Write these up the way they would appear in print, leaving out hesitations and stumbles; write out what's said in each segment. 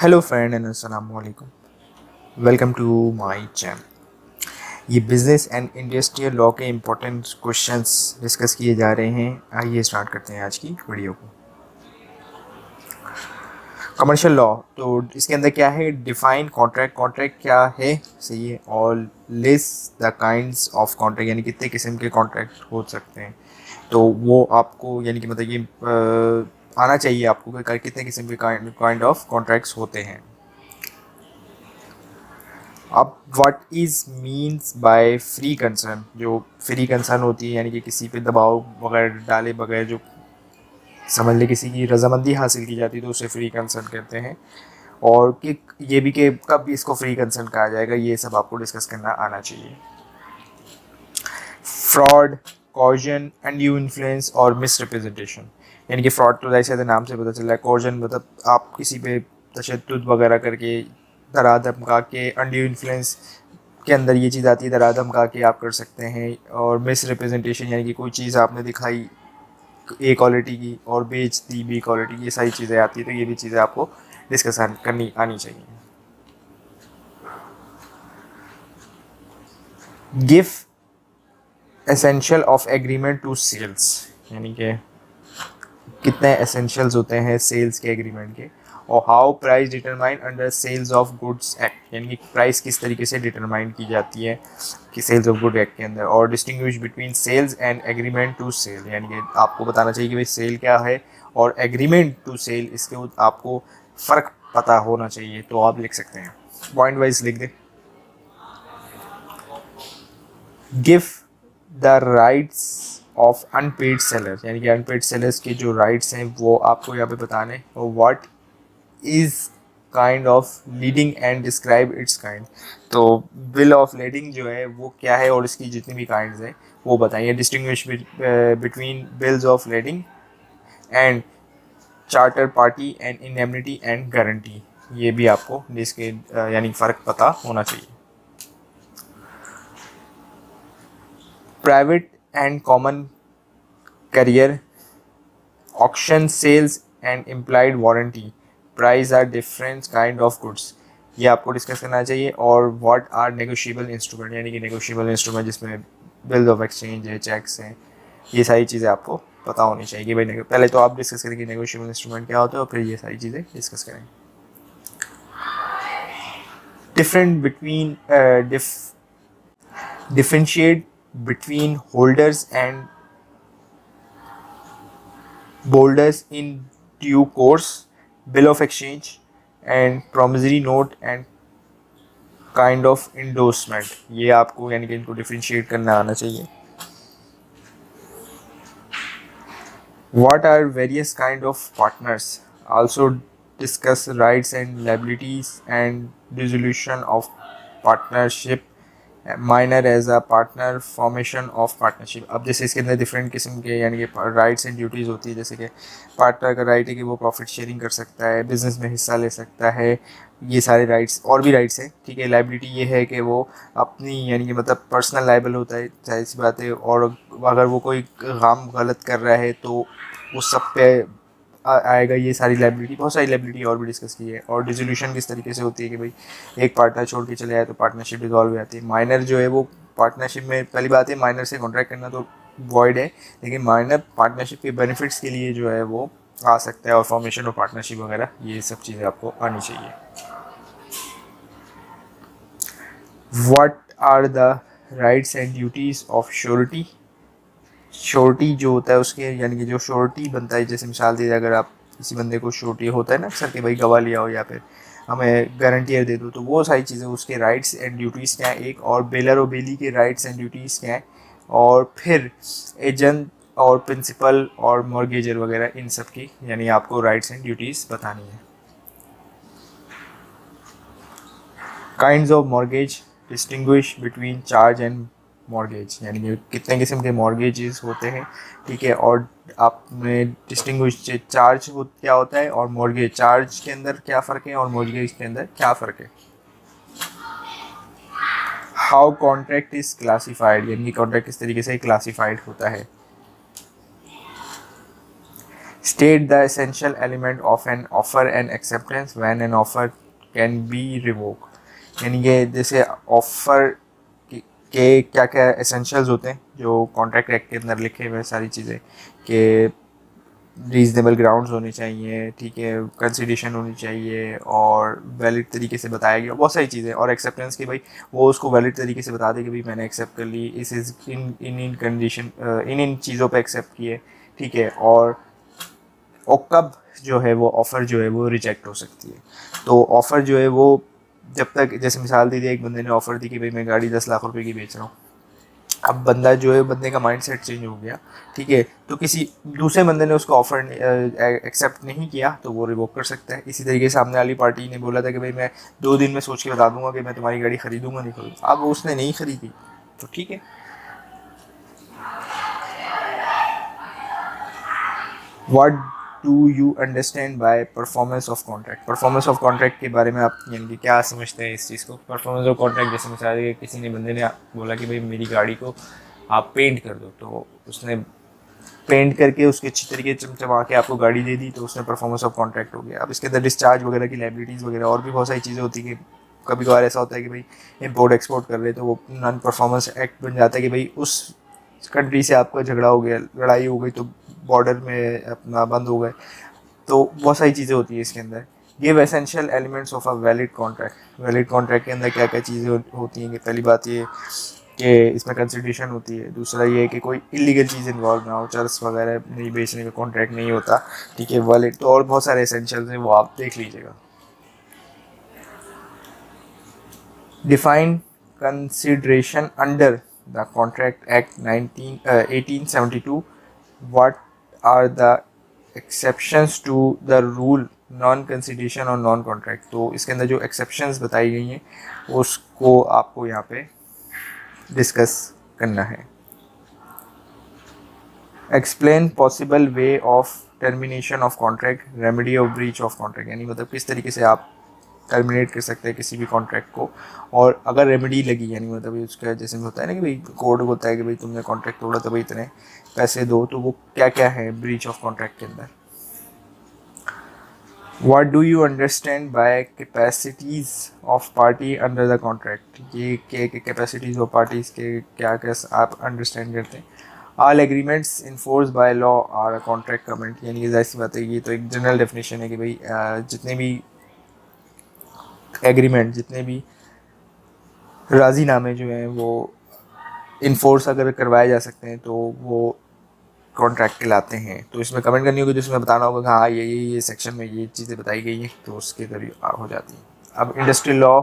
Hello friend and अस्सलाम वालेकुम। Welcome to my channel. ये बिज़नेस एंड इंडस्ट्रियल लॉ के इम्पोर्टेंट क्वेश्चंस डिस्कस किए जा रहे हैं। आइए स्टार्ट करते हैं आज की वीडियो को। कमर्शियल लॉ, तो इसके अंदर क्या है? Define contract. कॉन्ट्रैक्ट क्या है? सही है। और list the kinds of contract, यानी कितने किस्म के कॉन्ट्रैक्ट हो सकते हैं। तो वो आपको यानी कि मतलब ये आना चाहिए आपको कि कितने किस्म के काइंड ऑफ कॉन्ट्रैक्ट्स होते हैं। अब what is means by free concern, जो फ्री कंसर्न होती है यानी कि किसी पे दबाव वगैरह डाले बगैर जो समझ ले किसी की रजामंदी हासिल की जाती है तो उसे फ्री कंसर्न कहते हैं। और कि ये भी कि कब इसको फ्री कंसर्न कहा जाएगा, ये सब आपको डिस्कस करना आना चाहिए। फ्रॉड, कॉर्जन, अनड्यू इन्फ्लुएंस और मिसरिप्रेजेंटेशन, यानी कि फ्रॉड तो जैसे नाम से पता चल रहा है। कॉर्जन मतलब आप किसी पे तशद्दुद वगैरह करके डरा धमका के, अनड्यू इन्फ्लुएंस के अंदर ये चीज़ आती है, डरा धमका के आप कर सकते हैं। और मिस रिप्रेजेंटेशन यानी कि कोई चीज़ आपने दिखाई ए क्वालिटी की और बेच दी बी क्वालिटी की, ये सारी चीज़ें आती है। तो ये भी चीज़ें आपको डिस्कस करनी आनी चाहिए। Give essential of agreement to sales, यानी कि कितने एसेंशियल्स होते हैं सेल्स के एग्रीमेंट के। और how price determine under sales of goods act, यानी कि प्राइस किस तरीके से डिटरमाइन की जाती है कि सेल्स ऑफ गुड एक्ट के अंदर। और distinguish between sales and agreement to sale, यानी कि आपको बताना चाहिए कि भाई सेल क्या है और एग्रीमेंट टू सेल, इसके आपको फ़र्क पता होना चाहिए। तो आप लिख सकते हैं, पॉइंट वाइज लिख दें। Give the rights of unpaired seller, यानी कि अनपेड सेलर्स के जो राइट्स हैं वो आपको यहाँ पे बताने। और what is kind of lading and describe it's kind, तो बिल ऑफ लीडिंग जो है वो क्या है और इसकी जितनी भी काइंड्स हैं वो बताइए। Distinguish between bills of lading and charter party and indemnity and guarantee, ये भी आपको इसके यानी फ़र्क पता होना चाहिए। Private and common carrier, auction sales and implied warranty, price are different kind of goods, ये आपको डिस्कस करना चाहिए। और व्हाट आर नेगोशिएबल इंस्ट्रूमेंट, यानी कि नेगोशिएबल इंस्ट्रूमेंट जिसमें बिल्स ऑफ एक्सचेंज है, चेक्स हैं, ये सारी चीज़ें आपको पता होनी चाहिए कि भाई पहले तो आप डिस्कस करेंगे नेगोशिएबल इंस्ट्रूमेंट क्या होता है और फिर ये सारी चीज़ें डिस्कस करेंगे। Different between differentiate between holders and bolders in due course, bill of exchange and promissory note and kind of endorsement, ये आपको यानी कि इनको डिफ्रेंशिएट करना आना चाहिए। What are various kind of partners, also discuss rights and liabilities and dissolution of partnership, minor as a partner, formation of partnership. अब जैसे इसके अंदर डिफरेंट किस्म के यानी कि राइट्स एंड ड्यूटीज़ होती है। जैसे कि पार्टनर का राइट है कि वो प्रॉफिट शेयरिंग कर सकता है, बिजनेस में हिस्सा ले सकता है, ये सारे राइट्स और भी राइट्स हैं। ठीक है। लाइबिलिटी ये है कि वो अपनी यानी कि मतलब पर्सनल लाइबल होता है, जाहिर सी बात है। और अगर वो कोई काम गलत कर रहा है तो उस सब पे आएगा। ये सारी लाइबिलिटी, बहुत सारी लाइबिलिटी और भी डिस्कस की है। और डिसोल्यूशन किस तरीके से होती है कि भाई एक पार्टनर छोड़ के चले आए तो पार्टनरशिप डिजॉल्व हो जाती है। माइनर जो है वो पार्टनरशिप में, पहली बात है माइनर से कॉन्ट्रैक्ट करना तो वॉइड है, लेकिन माइनर पार्टनरशिप के बेनिफिट्स के लिए जो है वो आ सकता है। और फॉर्मेशन ऑफ पार्टनरशिप वगैरह ये सब चीज़ें आपको आनी चाहिए। What are the rights and duties of surety, surety जो होता है उसके यानी कि जो श्योरिटी बनता है, जैसे मिसाल दी जाए अगर आप किसी बंदे को श्योरिटी होता है ना अक्सर कि भाई गवाह लिया हो या फिर हमें गारंटियर दे दो, तो वो सारी चीज़ें उसके राइट्स एंड ड्यूटीज़ क्या है एक। और बेलर और बेली के राइट्स एंड ड्यूटीज़ क्या है। और फिर एजेंट और प्रिंसिपल और मॉर्गेजर वगैरह, इन सब की यानी आपको राइट्स एंड ड्यूटीज़ बतानी है। Kinds of mortgage, distinguish between charge and mortgage, यानी कि कितने किस्म के मॉर्गेजेस होते हैं। ठीक है। और आपने डिस्टिंग्विश चार्ज क्या होता है और मॉर्गेज, चार्ज के अंदर क्या फ़र्क है और मॉर्गेज के अंदर क्या फ़र्क है। हाउ कॉन्ट्रैक्ट इज़ क्लासिफाइड, यानी कि कॉन्ट्रैक्ट किस तरीके से क्लासिफाइड होता है। State the essential element of an offer and acceptance when an offer can be revoked। यानी कि जैसे ऑफर के क्या क्या एसेंशियल्स होते हैं जो कॉन्ट्रैक्ट एक्ट के अंदर लिखे हुए सारी चीज़ें कि रीजनेबल ग्राउंड्स होने चाहिए, ठीक है, कंसिडरेशन होनी चाहिए और वैलिड तरीके से बताया गया बहुत सारी चीज़ें, और एक्सेप्टेंस की भाई वो उसको वैलिड तरीके से बता दे कि भाई मैंने एक्सेप्ट कर ली, इस इन कंडीशन इन चीज़ों पे एक्सेप्ट किए, ठीक है। और कब जो है वो ऑफ़र जो है वो रिजेक्ट हो सकती है। तो ऑफ़र जो है वो जब तक, जैसे मिसाल दी थी, एक बंदे ने ऑफ़र दी कि भाई मैं गाड़ी 10 लाख रुपए की बेच रहा हूँ। अब बंदा जो है, बंदे का माइंडसेट चेंज हो गया, ठीक है, तो किसी दूसरे बंदे ने उसको ऑफर एक्सेप्ट नहीं किया तो वो रिवोक कर सकता है। इसी तरीके से सामने वाली पार्टी ने बोला था कि भाई मैं 2 दिन में सोच के बता दूंगा कि मैं तुम्हारी गाड़ी खरीदूंगा नहीं खरीदूंगा, अब उसने नहीं खरीदी तो ठीक है। What do you understand by performance of contract. Performance of contract के बारे में आप यानी कि क्या समझते हैं इस चीज़ को। परफॉर्मेंस ऑफ कॉन्ट्रैक्ट जैसे मिसाल किसी ने बंदे ने बोला कि भाई मेरी गाड़ी को आप पेंट कर दो, तो उसने पेंट करके उसके अच्छी तरीके चमचमा के आपको गाड़ी दे दी, तो उसमें परफॉर्मेंस ऑफ कॉन्ट्रैक्ट हो गया। अब इसके अंदर डिस्चार्ज वगैरह की लाइबिलिटीज़ वगैरह और भी बहुत सारी चीज़ें होती है कि कभी कभार ऐसा होता है कि भाई इम्पोर्ट एक्सपोर्ट कर रहे तो वो नॉन परफॉर्मेंस एक्ट बन जाता है कि भाई उस कंट्री से आपका झगड़ा हो गया, लड़ाई हो गई, तो बॉर्डर में अपना बंद हो गए, तो बहुत सारी चीज़ें होती है इसके अंदर। Give essential elements of a valid contract. Valid contract के अंदर क्या क्या चीज़ें होती हैं कि पहली बात ये कि इसमें कंसिडरेशन होती है, दूसरा ये है कि कोई इलीगल चीज़ इन्वॉल्व ना हो, चर्स वगैरह नहीं बेचने का कॉन्ट्रैक्ट नहीं होता, ठीक है, वैलिड। तो और बहुत सारे एसेंशियल्स हैं, वो आप देख लीजिएगा। Define consideration under the contract act 1872। What are the exceptions to the rule non consideration और नॉन कॉन्ट्रैक्ट। तो इसके अंदर जो एक्सेप्शंस बताई गई हैं उसको आपको यहाँ पे डिस्कस करना है। Explain possible way of termination of contract, remedy of breach of contract. यानी मतलब किस तरीके से आप टर्मिनेट कर सकते हैं किसी भी कॉन्ट्रैक्ट को, और अगर रेमेडी लगी, यानी मतलब उसका जैसे होता है ना कि भाई कोड होता है कि भाई तुमने कॉन्ट्रैक्ट तोड़ा तो भाई इतने पैसे दो, तो वो क्या क्या है ब्रीच ऑफ कॉन्ट्रैक्ट के अंदर। What do you understand by capacities of party under the contract। ये के कैपेसिटीज ऑफ पार्टीज के क्या क्या आप अंडरस्टैंड करते हैं। All agreements enforced by law are a contract covenant। यानी कि जाहिर सी बात है, ये तो एक जनरल डेफिनेशन है कि भाई जितने भी एग्रीमेंट, जितने भी राजीनामे जो हैं वो इन्फोर्स अगर करवाए जा सकते हैं तो वो कॉन्ट्रैक्ट कहलाते हैं। तो इसमें कमेंट करनी होगी, जिसमें बताना होगा कि हाँ ये सेक्शन में ये चीज़ें बताई गई हैं, तो उसके जरिए हो जाती हैं। अब industrial law,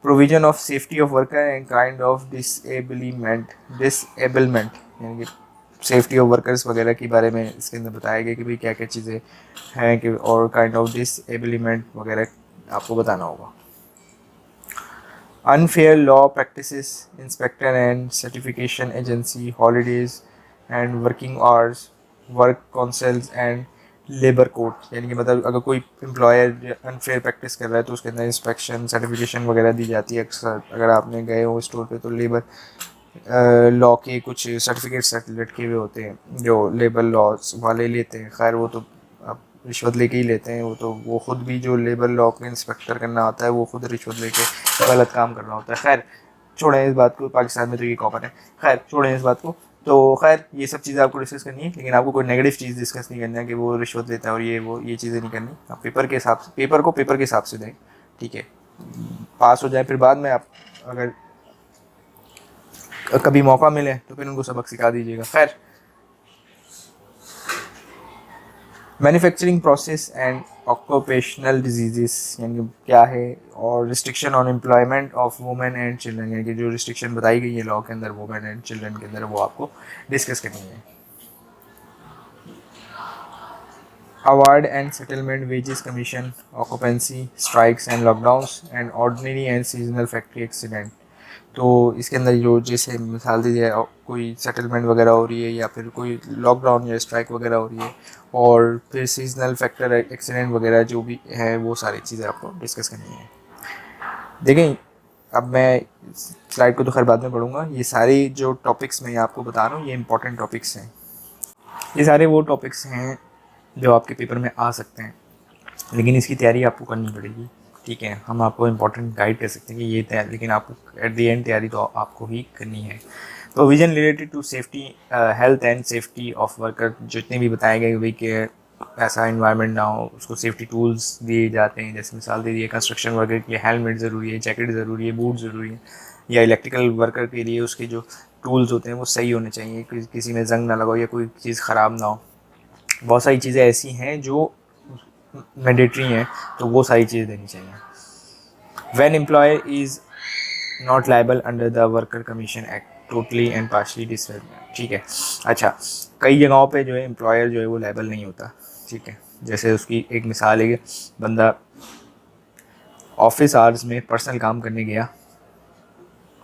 provision of safety of worker and kind of disablement, यानी कि सेफ्टी ऑफ वर्कर्स वगैरह के बारे में इसके अंदर बताया गया कि भाई क्या क्या चीज़ें हैं कि, और काइंड ऑफ डिसेबलमेंट वगैरह आपको बताना होगा। Unfair law practices, inspector and certification agency, holidays and working hours, work councils and labour court. यानी कि मतलब अगर कोई एम्प्लॉयर अनफेयर प्रैक्टिस कर रहा है तो उसके अंदर इंस्पेक्शन सर्टिफिकेशन वगैरह दी जाती है। अक्सर अगर आपने गए हो स्टोर पे तो लेबर लॉ के कुछ सर्टिफिकेट्स लटके हुए होते हैं जो लेबर लॉज वाले लेते हैं। खैर वो तो आप रिश्वत लेके ही लेते हैं, वो खुद भी जो लेबर लॉ को इंस्पेक्टर करना होता है वो खुद रिश्वत लेके गलत काम कर रहा होता है। खैर छोड़ें इस बात को, पाकिस्तान में तो ये कॉमन है। खैर छोड़ें इस बात को। तो खैर ये सब चीज़ें आपको डिस्कस करनी है, लेकिन आपको कोई नेगेटिव चीज़ डिस्कस नहीं करनी है कि वो रिश्वत लेता है और ये चीज़ें नहीं करनी। आप पेपर के हिसाब से, पेपर को पेपर के हिसाब से दें, ठीक है, पास हो जाए, फिर बाद में आप अगर कभी मौका मिले तो फिर उनको सबक सिखा दीजिएगा। खैर, manufacturing process and occupational diseases यानी क्या है, और restriction on employment of women and children, यानी कि जो रिस्ट्रिक्शन बताई गई है लॉ के अंदर वुमेन एंड चिल्ड्रन के अंदर, वो आपको डिस्कस करनी है। Award and settlement, wages commission, occupancy, strikes and lockdowns and ordinary and seasonal factory accident. तो इसके अंदर जो जैसे मिसाल दीजिए कोई सेटलमेंट वगैरह हो रही है या फिर कोई लॉकडाउन या स्ट्राइक वगैरह हो रही है, और फिर सीजनल फैक्टर एक्सीडेंट वगैरह जो भी है, वो सारी चीज़ें आपको डिस्कस करनी है। देखें, अब मैं स्लाइड को तो खैर बाद में पढ़ूंगा। ये सारी जो टॉपिक्स मैं आपको बता रहा हूँ ये इंपॉर्टेंट टॉपिक्स हैं। ये सारे वो टॉपिक्स हैं जो आपके पेपर में आ सकते हैं, लेकिन इसकी तैयारी आपको करनी पड़ेगी। ठीक है, हम आपको इम्पोर्टेंट गाइड कर सकते हैं कि ये तैयारी, लेकिन आपको एट द एंड तैयारी तो आपको ही करनी है। Provision related to safety, health and safety of worker, जितने भी बताए गए भाई कि ऐसा इन्वायरमेंट ना हो, उसको सेफ्टी टूल्स दिए जाते हैं। जैसे मिसाल दे दी है, कंस्ट्रक्शन वर्कर के लिए हेलमेट ज़रूरी है, जैकेट ज़रूरी है, बूट ज़रूरी है, या इलेक्ट्रिकल वर्कर के लिए उसके जो टूल्स होते हैं वो सही होने चाहिए, किसी में जंग ना लगाओ या कोई चीज़ ख़राब ना हो। बहुत सारी चीज़ें ऐसी हैं जो मैंडेटरी हैं, तो वो सारी चीज़ें देनी चाहिए। When employer is not liable under the worker commission act totally and partially disabled. ठीक है, अच्छा, कई जगहों पे जो है एम्प्लॉयर जो है वो लाइबल नहीं होता। ठीक है, जैसे उसकी एक मिसाल है कि बंदा ऑफिस आवर्स में पर्सनल काम करने गया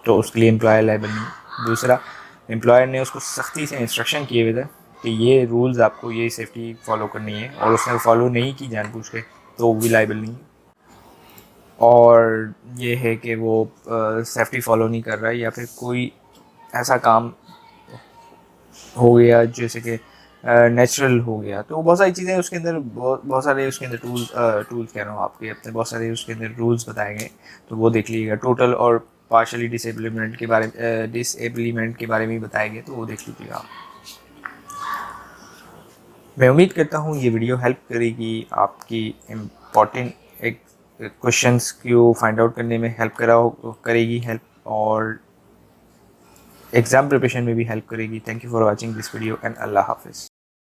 तो उसके लिए एम्प्लॉयर लाइबल नहीं। दूसरा, एम्प्लॉयर ने उसको सख्ती से इंस्ट्रक्शन किए हुए थे कि ये रूल्स आपको, ये सेफ्टी फॉलो करनी है, और उसने फॉलो नहीं की जानबूझ के, तो वो भी लाइबल नहीं। और ये है कि वो सेफ्टी फॉलो नहीं कर रहा है, या फिर कोई ऐसा काम हो गया जैसे कि नेचुरल हो गया, तो बहुत सारी चीज़ें उसके अंदर, बहुत सारे उसके अंदर टूल्स कह रहा हूँ आपके अपने, बहुत सारे उसके अंदर रूल्स बताए गए, तो वो देख लीजिएगा। टोटल और पार्शली डिसेबलीमेंट के बारे में बताए गए, तो वो देख लीजिएगा आप। मैं उम्मीद करता हूँ ये वीडियो हेल्प करेगी, आपकी इम्पॉर्टेंट एक क्वेश्चंस को फाइंड आउट करने में हेल्प करेगी हेल्प, और एग्ज़ाम प्रिपरेशन में भी हेल्प करेगी। Thank you for watching this video and Allah हाफिज़।